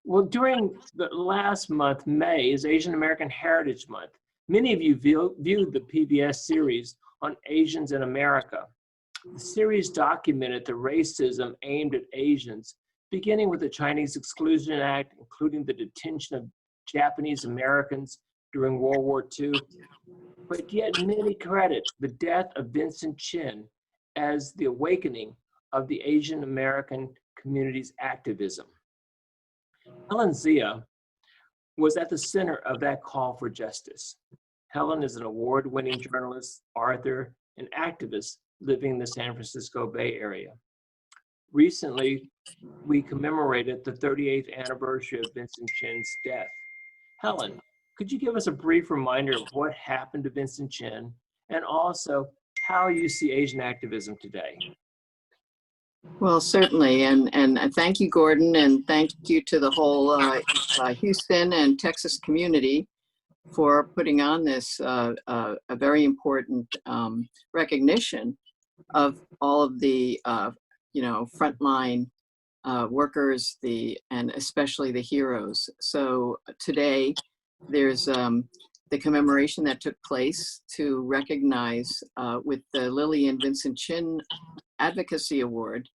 Well, during the last month, May is Asian American Heritage Month. Many of you viewed the PBS series on Asians in America. The series documented the racism aimed at Asians, beginning with the Chinese Exclusion Act, including the detention of Japanese Americans during World War II. But yet many credit the death of Vincent Chin as the awakening of the Asian American community's activism. Helen Zia was at the center of that call for justice. Helen is an award-winning journalist, author, and activist living in the San Francisco Bay Area. Recently, we commemorated the 38th anniversary of Vincent Chin's death. Helen, could you give us a brief reminder of what happened to Vincent Chin and also how you see Asian activism today? Well, certainly, and thank you, Gordon, and thank you to the whole Houston and Texas community for putting on this a very important recognition of all of the frontline workers, and especially the heroes. So today, there's the commemoration that took place to recognize with the Lily and Vincent Chin Advocacy Award,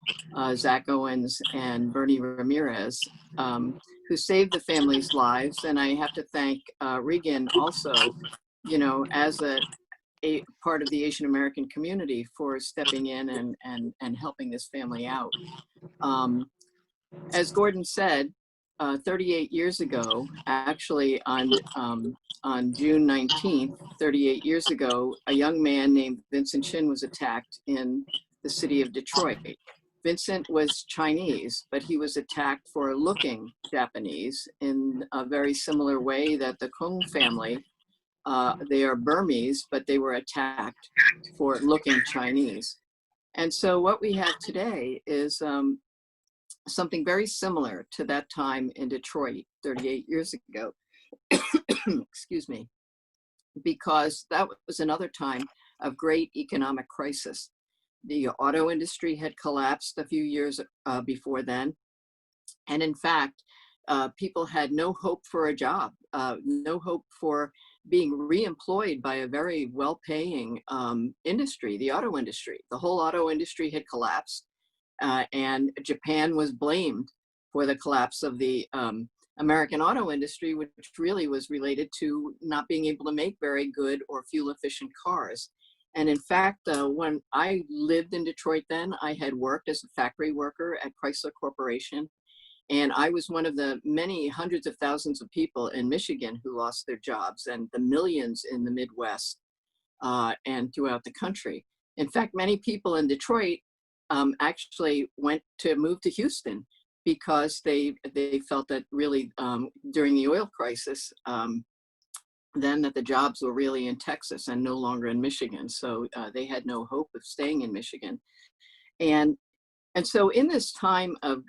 Zach Owens and Bernie Ramirez, who saved the families' lives. And I have to thank Reagan also, as a part of the Asian American community for stepping in and helping this family out. As Gordon said, 38 years ago, actually on June 19th, 38 years ago, a young man named Vincent Chin was attacked in the city of Detroit. Vincent was Chinese, but he was attacked for looking Japanese in a very similar way that the Kung family, they are Burmese, but they were attacked for looking Chinese. And so what we have today is something very similar to that time in Detroit 38 years ago. Excuse me, because that was another time of great economic crisis. The auto industry had collapsed a few years before then. And in fact, people had no hope for a job, no hope for being re-employed by a very well-paying industry, the auto industry. The whole auto industry had collapsed, and Japan was blamed for the collapse of the American auto industry, which really was related to not being able to make very good or fuel-efficient cars. And in fact, when I lived in Detroit then, I had worked as a factory worker at Chrysler Corporation. And I was one of the many hundreds of thousands of people in Michigan who lost their jobs, and the millions in the Midwest and throughout the country. In fact, many people in Detroit actually went to move to Houston because they felt that really during the oil crisis, then that the jobs were really in Texas and no longer in Michigan. So they had no hope of staying in Michigan. And so in this time of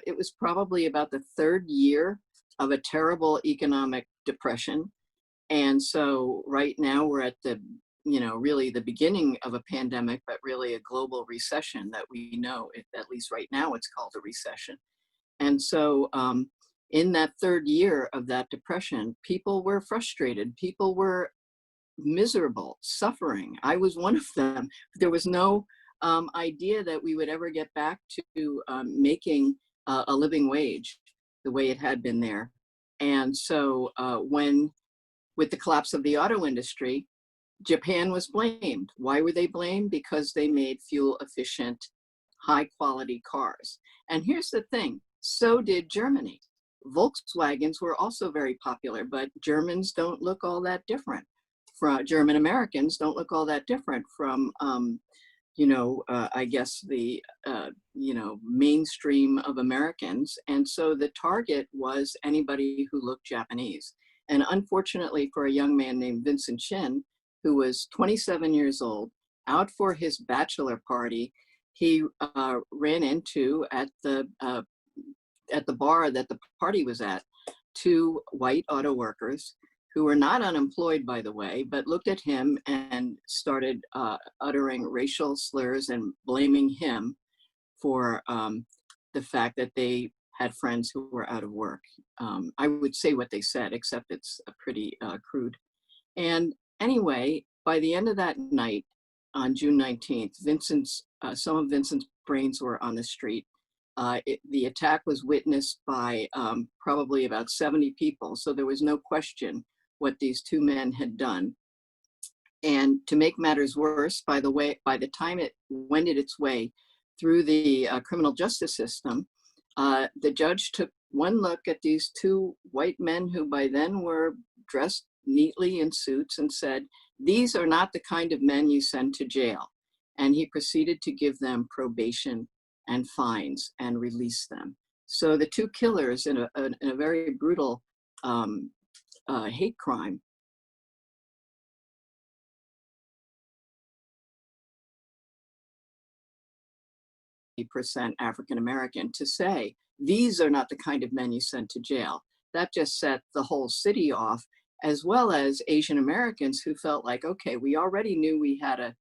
it was probably about the third year of a terrible economic depression. And so right now we're at the, really the beginning of a pandemic, but really a global recession that we know, at least right now it's called a recession. And so in that third year of that depression, people were frustrated. People were miserable, suffering. I was one of them. There was no idea that we would ever get back to making a living wage the way it had been there. And so with the collapse of the auto industry, Japan was blamed. Why were they blamed? Because they made fuel efficient, high quality cars. And here's the thing, so did Germany. Volkswagens were also very popular, but Germans don't look all that different. German Americans don't look all that different from I guess the, mainstream of Americans. And so the target was anybody who looked Japanese. And unfortunately for a young man named Vincent Chin, who was 27 years old, out for his bachelor party, he ran into at the bar that the party was at, two white auto workers who were not unemployed, by the way, but looked at him and started uttering racial slurs and blaming him for the fact that they had friends who were out of work. I would say what they said, except it's pretty crude. And anyway, by the end of that night, on June 19th, some of Vincent's brains were on the street. The attack was witnessed by probably about 70 people, so there was no question what these two men had done. And to make matters worse, by the time it wended its way through the criminal justice system, the judge took one look at these two white men who by then were dressed neatly in suits and said, "These are not the kind of men you send to jail." And he proceeded to give them probation and fines and release them. So the two killers in a very brutal hate crime percent African American, to say, "These are not the kind of men you send to jail." That just set the whole city off, as well as Asian Americans who felt like, okay, we already knew we had a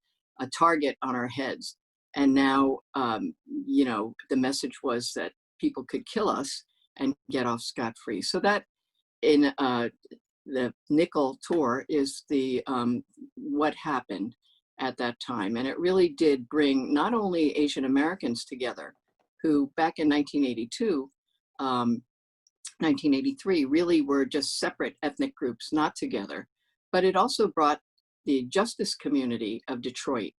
target on our heads. And now, the message was that people could kill us and get off scot-free. So that in the nickel tour is the what happened at that time. And it really did bring not only Asian Americans together, who back in 1982, 1983 really were just separate ethnic groups, not together, but it also brought the justice community of Detroit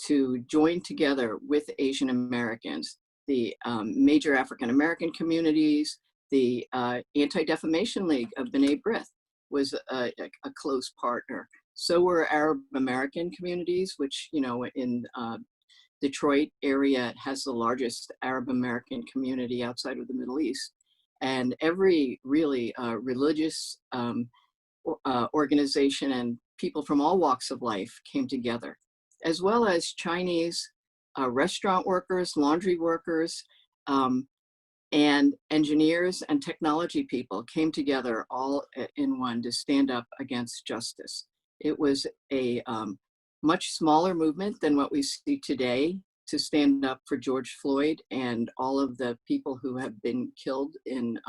to join together with Asian Americans, the major African American communities, the Anti-Defamation League of B'nai B'rith was a close partner. So were Arab American communities, which, in Detroit area has the largest Arab American community outside of the Middle East. And every really religious organization and people from all walks of life came together, as well as Chinese restaurant workers, laundry workers, and engineers and technology people came together all in one to stand up against justice. It was a much smaller movement than what we see today to stand up for George Floyd and all of the people who have been killed in,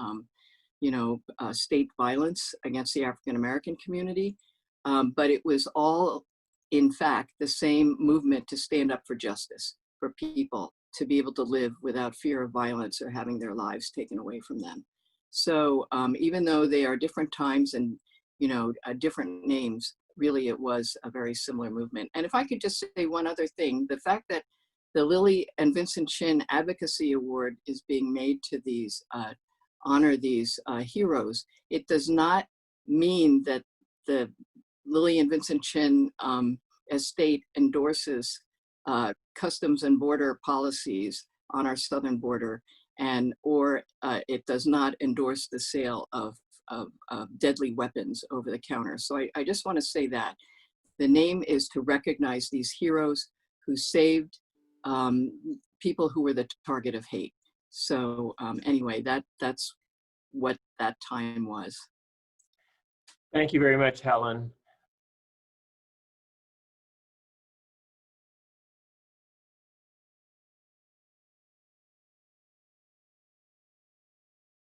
state violence against the African American community. But it was all, in fact, the same movement to stand up for justice, for people to be able to live without fear of violence or having their lives taken away from them. So even though they are different times and, different names, really it was a very similar movement. And if I could just say one other thing, the fact that the Lily and Vincent Chin Advocacy Award is being made to these, honor these heroes, it does not mean that the Lily and Vincent Chin estate endorses customs and border policies on our southern border, or it does not endorse the sale of deadly weapons over the counter. So I just want to say that the name is to recognize these heroes who saved people who were the target of hate. So anyway, that's what that time was. Thank you very much, Helen.